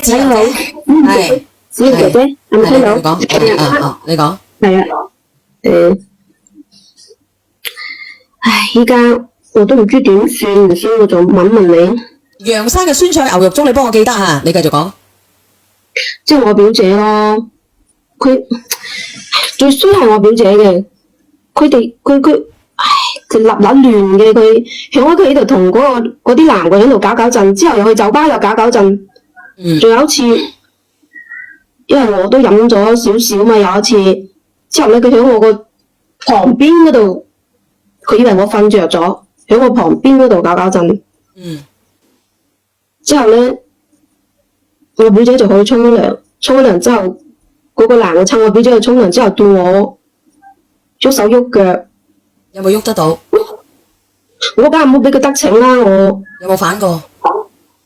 自由嘅，係小姐姐，係咪聽到？你講，你講。係啊，依家我都唔知點算，所以我就問問你。楊生嘅酸菜牛肉粥，你幫我記得啊！你繼續講。即係我表姐咯，佢最衰係我表姐嘅，佢立立亂嘅，佢喺屋企度同嗰啲男嘅喺度搞震，之後又去酒吧又搞震。仲有一次，因為我都飲咗少少嘛，有一次之後咧，佢喺我個旁邊嗰度，佢以為我瞓着咗，喺我旁邊嗰度搞震。之後咧，我表姐就去沖涼之後，嗰個男嘅趁我表姐去沖涼之後，對我喐手喐腳。有冇喐得到？我梗係冇俾佢得逞啦！我有冇反過？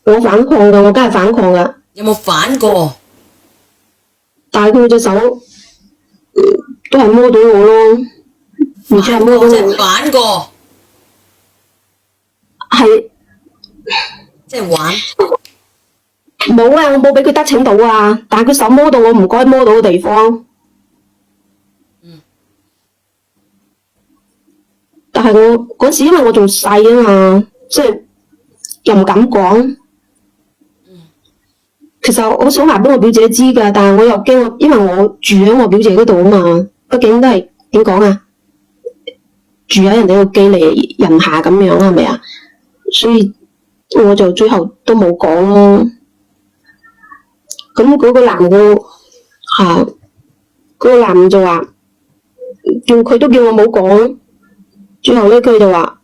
我反抗㗎，我梗係反抗㗎。有冇反過？但係佢隻手都係摸到我咯，而且係摸到我。反過，係即係玩。冇啊！我冇俾佢得逞到啊！但係佢手摸到我唔該摸到嘅地方。但係我嗰時因為我仲細啊嘛，即係又唔敢講。其實我想話俾我表姐知㗎，但係我又驚，因為我住喺我表姐嗰度啊嘛，畢竟都係點講啊，住喺人哋度寄嚟人下咁樣係咪啊？所以我就最後都冇講咯。咁嗰個男嘅嗰個男就話佢都叫我冇講。最後咧，佢就話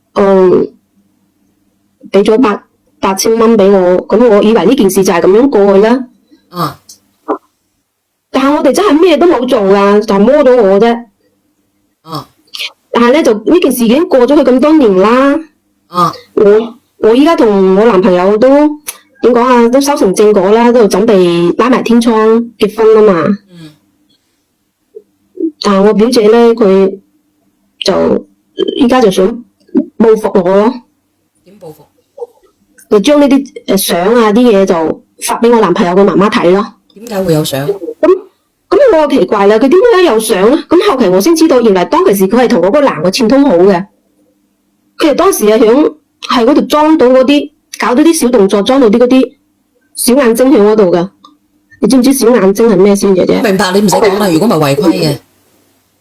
俾咗8,000蚊俾我，咁我以為呢件事就係咁樣過去啦。但係我哋真係咩都冇做㗎，就摸咗我啫。但係咧，就呢件事已經過咗去咁多年啦。我依家同我男朋友都點講啊，都修成正果啦，都準備拉埋天窗結婚啦嘛。但係我表姐咧，佢就依家就想報復我咯。點報復？就將呢啲相啊啲嘢就發俾我男朋友嘅媽媽睇咯。點解會有相？咁我奇怪啦，佢點解有相咧？咁後期我先知道，原來當其時佢係同嗰個男嘅串通好嘅。佢哋當時係喺嗰度裝到嗰啲，搞到啲小動作，裝到嗰啲小眼睛喺嗰度噶。你知唔知小眼睛係咩先姐姐？明白，你唔使講啦，如果唔係違規嘅。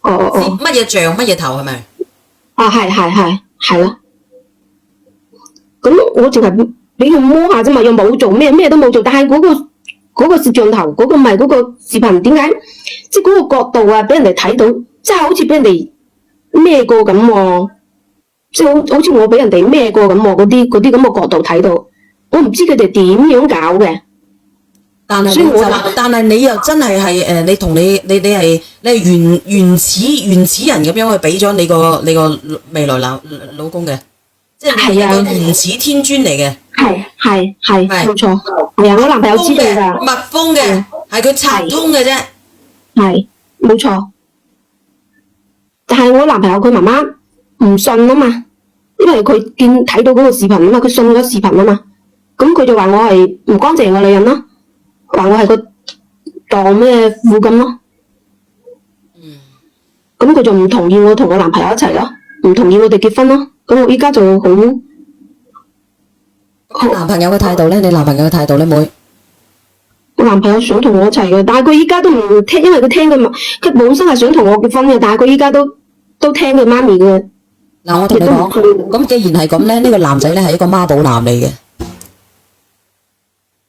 乜嘢像乜嘢頭係咪？係啦。咁我淨係俾佢摸下啫嘛，又冇做咩都冇做，但係嗰個攝像頭嗰個咪嗰個視頻點解即係嗰個角度啊，俾人哋睇到，即係好似俾人哋孭過咁喎，即係好似我俾人哋孭過咁喎，嗰啲咁嘅角度睇到，我唔知佢哋點樣搞嘅。但係你又真係你同你係原始人咁樣去俾咗你個未來老公嘅。即係你個原始天尊嚟嘅，係冇錯，係啊，我男朋友知道㗎，密封嘅，係佢拆通嘅啫，係冇錯。但係我男朋友佢媽媽唔信啊嘛，因為佢睇到嗰個視頻啊嘛，佢信咗視頻啊嘛，咁佢就話我係唔乾淨嘅女人咯，話我係個當咩婦咁咯。咁佢就唔同意我同我男朋友一齊咯，唔同意我哋結婚咯。咁我依家就好。男朋友嘅態度咧？你男朋友嘅態度咧，妹？我男朋友想同我一齊嘅，但係佢依家都唔聽，因為佢聽佢本身係想同我結婚嘅，但係佢依家都聽佢媽咪嘅。嗱，我同你講，咁既然係咁咧，呢個男仔咧係一個媽寶男嚟嘅。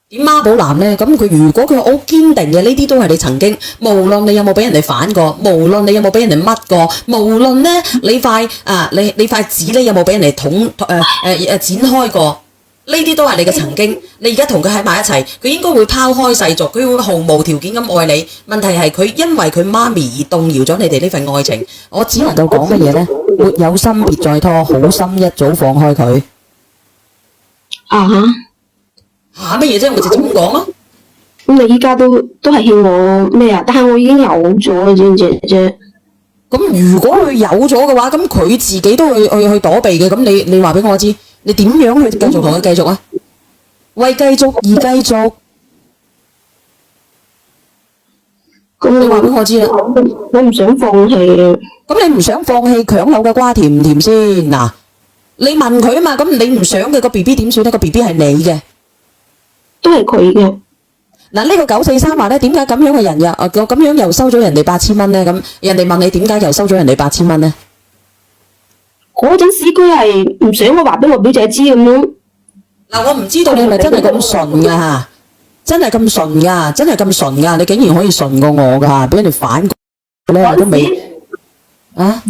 點媽寶男咧？咁佢如果佢好堅定嘅，呢啲都係你曾經，無論你有冇俾人哋反過，無論你有冇俾人哋乜過，無論咧你塊紙咧有冇俾人哋剪開過，呢啲都係你嘅曾經。你而家同佢喺埋一齊，佢應該會拋開世俗，佢會毫無條件咁愛你。問題係佢因為佢媽咪而動搖咗你哋呢份愛情。我只能夠講乜嘢咧？沒有心別再拖，好心一早放開佢。乜嘢啫？我直接咁講咯。咁你依家都係欠我咩啊？但係我已經有咗，知唔知啫？咁如果佢有咗嘅話，咁佢自己都去躲避嘅。咁你話俾我知，你點樣去繼續同佢繼續啊？為繼續而繼續。咁你話俾我知啦。我唔想放棄啊。咁你唔想放棄強扭嘅瓜甜唔甜先？嗱，你問佢啊嘛，咁你唔想嘅個 B B 點算咧？個 B B 係你嘅。都係佢嘅。嗱，呢個943話咧，點解咁樣嘅人咁樣又收咗人哋8000蚊咧？咁人哋問你點解又收咗人哋8000蚊咧？嗰陣時佢係唔想我話俾我表姐知咁樣。嗱，我唔知道你係咪真係咁純噶嚇，真係咁純噶，真係咁純噶，你竟然可以純過我噶，俾人哋反過咧都未啊！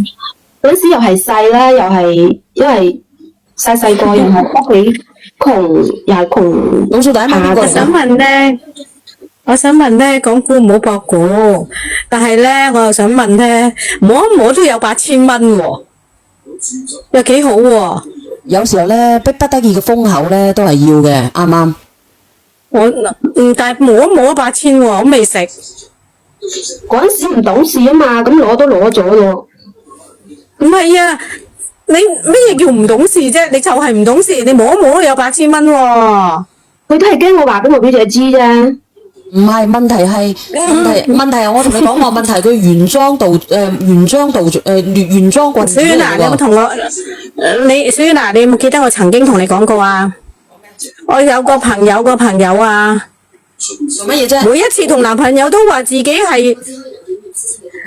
嗰陣時又係細啦，又係因為細個，又係屋企窮，又係窮。老數第一問邊個嚟㗎？我想問咧，講股唔好博股，但係咧，我又想問咧，摸一摸都有8000蚊喎，又幾好喎。有時候咧，逼不得已嘅風口咧，都係要嘅，啱啱？但係摸一摸8000喎，我未食。嗰陣時唔懂事啊嘛，咁攞都攞咗咯。唔係啊，你咩嘢叫唔懂事啫？你就係唔懂事，你摸一摸都有8000蚊喎。佢都係驚我話俾我表姐知啫。唔係問題係問題係我同你講過問題，佢原裝道原裝棍子小婉娜，你有冇同我？小婉娜，你有冇記得我曾經同你講過啊？我有個朋友啊，做乜嘢啫？每一次同男朋友都話自己係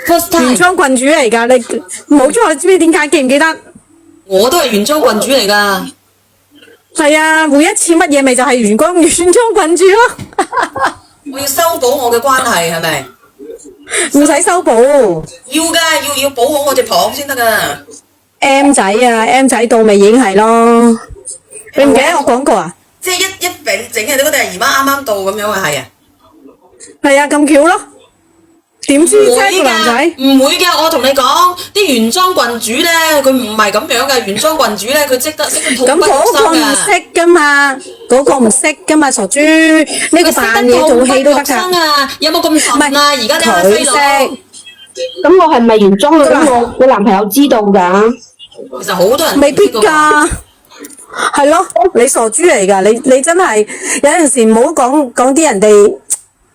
？First 原 time，裝棍主嚟㗎，你冇錯，知唔知點解？記唔記得？我都係原裝棍主嚟㗎。係啊，每一次乜嘢咪就係原裝棍主咯。我要修補我嘅關係係咪？唔使修補要㗎，要補好我隻蚌先得㗎。 ，M 仔啊，M 仔到咪已經係咯。你唔記得我講過啊？即係一餅整嘅，你嗰啲係姨媽啱啱到咁樣啊，係啊。係啊，咁巧咯。點知啫個男仔？唔會㗎，我同你講，啲原裝棍主咧，佢唔係咁樣嘅。原裝棍主咧，佢識得咁痛不欲嗰個唔生㗎。識噶嘛，嗰個唔識噶嘛，傻豬，呢個扮嘢做戲都得㗎。啊！有冇咁神啊？而家啲佢細路，識，咁我係咪原裝嘅？咁我男朋友知道㗎。其實好多人未必㗎。係咯，你傻豬嚟㗎，你真係有陣時唔好講啲人哋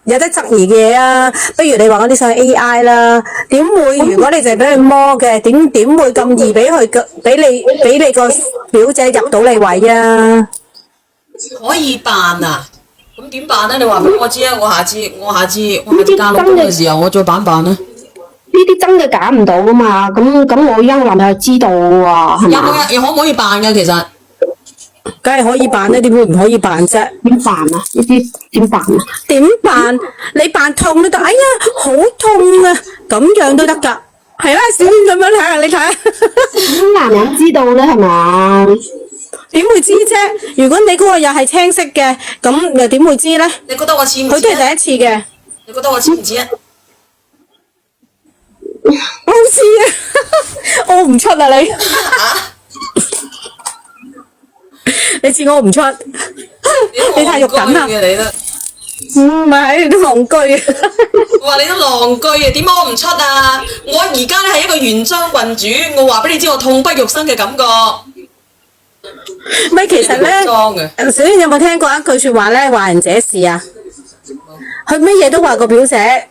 有得質疑嘅嘢啊。不如你話嗰啲上 AI 啦，點會？如果你就係俾佢摸嘅，點會咁易俾佢俾你個表姐入到你位啊？可以扮啊！咁點辦咧？你話俾我知啊！我下次加落工嘅時候，我再扮啦。呢啲真嘅假唔到㗎嘛。咁我而家我男朋友知道喎，係嘛？可唔可以扮㗎？其實梗係可以扮啦，點會唔可以扮啫？點辦啊？呢啲點辦啊？點扮？你扮痛都得。哎呀，好痛啊！咁樣都得㗎。係啦，小咁樣睇下，你睇下。咁男人知道咧係嘛？點會知啫？如果你嗰個又係青色嘅，咁又點會知咧？你覺得我似唔似？佢都係第一次嘅。你覺得我似唔似啊？好似啊，屙唔出啊你。你似我唔出，你太肉緊啦。唔係，你都戇居啊！我話你都狼居啊，點屙唔出啊？我而家咧係一個原裝棍主，我話俾你知，我痛不欲生嘅感覺。咪其實咧，小娟有冇聽過一句説話咧？話人這事啊，佢乜嘢都話個表姐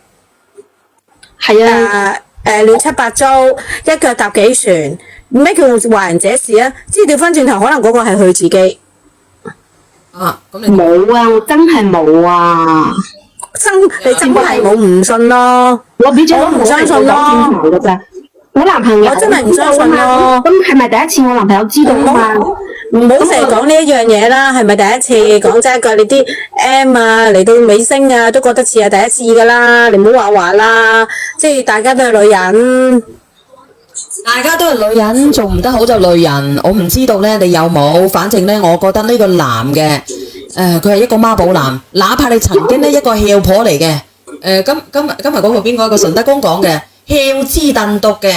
係啊，亂七八糟，一腳踏幾船。咩叫話人這事啊？即係調翻轉頭，可能嗰個係佢自己。啊，咁你冇啊，我真係冇啊。你真係冇唔信咯。我表姐我唔相信咯。㗎咋？我男朋友我真係唔相信咯。咁係咪第一次我男朋友知道啊嘛？唔好成日講呢一樣嘢啦，係咪第一次？講真一句，你啲 M 啊嚟到尾聲啊，都覺得似係第一次噶啦，你唔好話啦，即係大家都係女人。大家都係女人，做唔得好就累人。我唔知道咧，你有冇？反正咧，我覺得呢個男嘅，佢係一個媽寶男。哪怕你曾經呢一個翹婆嚟嘅，今日嗰個邊個？一個順德公講嘅翹之燉毒嘅，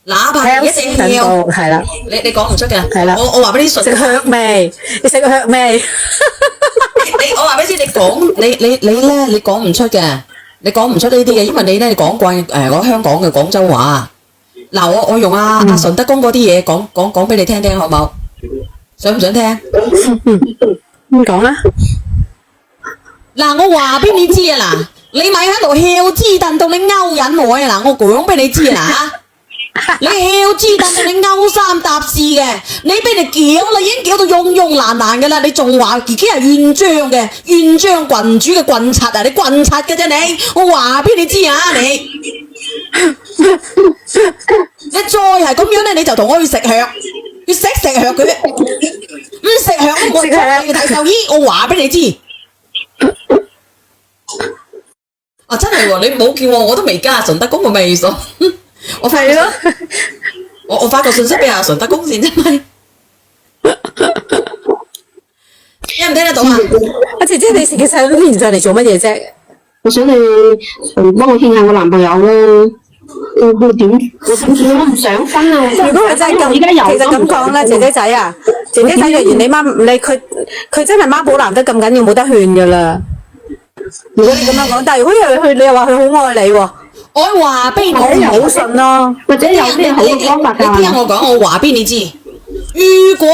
哪怕你一定翹，係啦，你講唔出嘅。係啦，我話俾你順。食靴味，你食個靴味。我話俾你知，你講唔出嘅，你講唔出呢啲嘅，因為你咧講慣我香港嘅廣州話。嗱，我用阿順德公嗰啲嘢講俾你聽聽，好冇？想唔想聽？講啦。嗱，我話俾你知啊，嗱，你咪喺度囂支燉到你勾引我啊！嗱，我講俾你知啊嚇，你囂支燉到你勾三搭四嘅，你俾你攪啦，已經攪到慵慵爛爛嘅啦，你仲話自己係縣章嘅縣章郡主嘅郡察啊！你郡察嘅啫你，我話俾你知啊你，你再係咁樣咧，你就同我去食藥，要食藥佢，唔食藥我要睇獸醫，我話俾你知。啊，真係喎！你冇叫我，我都未加順德公個微信。我發係咯，我發個信息俾阿順德公先啫咪。聽唔聽得到啊？阿姐姐，你其實連上嚟做乜嘢啫？我想你幫我牽下我男朋友咯。我點算？我唔想分啊！如果佢真係咁，而家有其實咁講啦，姐姐仔啊，姐姐仔若然你媽你佢真係媽寶男得咁緊要，冇得勸噶啦。如果你咁樣講，但係如果你又話佢好愛你喎，我話俾你我唔好信咯。或者有咩好嘅方法㗎？你聽我講，我話俾你知。如果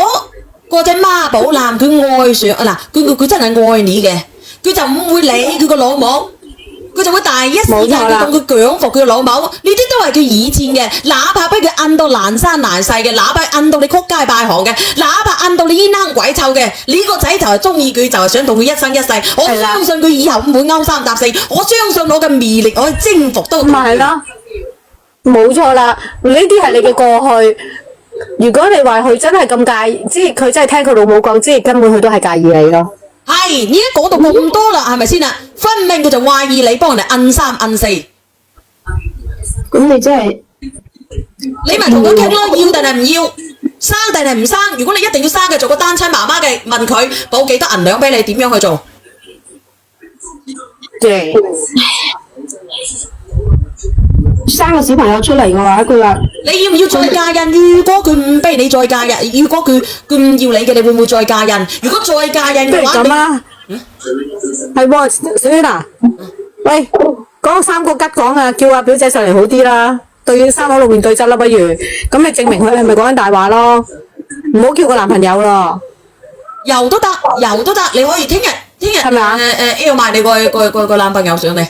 嗰隻媽寶男佢愛上嗱，佢真係愛你嘅，佢就唔會理佢個老母。佢就會第一時間佢同佢強服佢個老母，呢啲都係佢以前嘅，哪怕俾佢摁到爛山爛世嘅，哪怕摁到你曲街敗行嘅，哪怕摁到你煙坑鬼臭嘅，呢個仔就係中意佢，就係想同佢一生一世。我相信佢以後唔會勾三搭四，我相信我嘅魅力，我可以征服到。咪係咯，冇錯啦，呢啲係你嘅過去。如果你話佢真係咁介意，即係佢真係聽佢老母講，即係根本佢都係介意你咯。係，而家講到咁多啦，係咪先啊？分明佢就懷疑你幫人哋摁三摁四，咁你真係你咪同佢傾咯，要定係唔要，生定係唔生？如果你一定要生嘅，做個單親媽媽嘅，問佢補幾多銀兩俾你，點樣去做？對，生個小朋友出嚟嘅話，佢話你要唔要再嫁人？如果佢唔俾你再嫁人，如果佢唔要你嘅，你會唔會再嫁人？如果再嫁人不如嘅話，咁啦，係喎，小娟啊，喂，講個三個吉講啊，叫阿表姐上嚟好啲啦，對三口六面對質啦，不如，咁你證明佢係咪講緊大話咯？唔好叫個男朋友咯，又都得，你可以聽日係咪啊邀埋你個男朋友上嚟。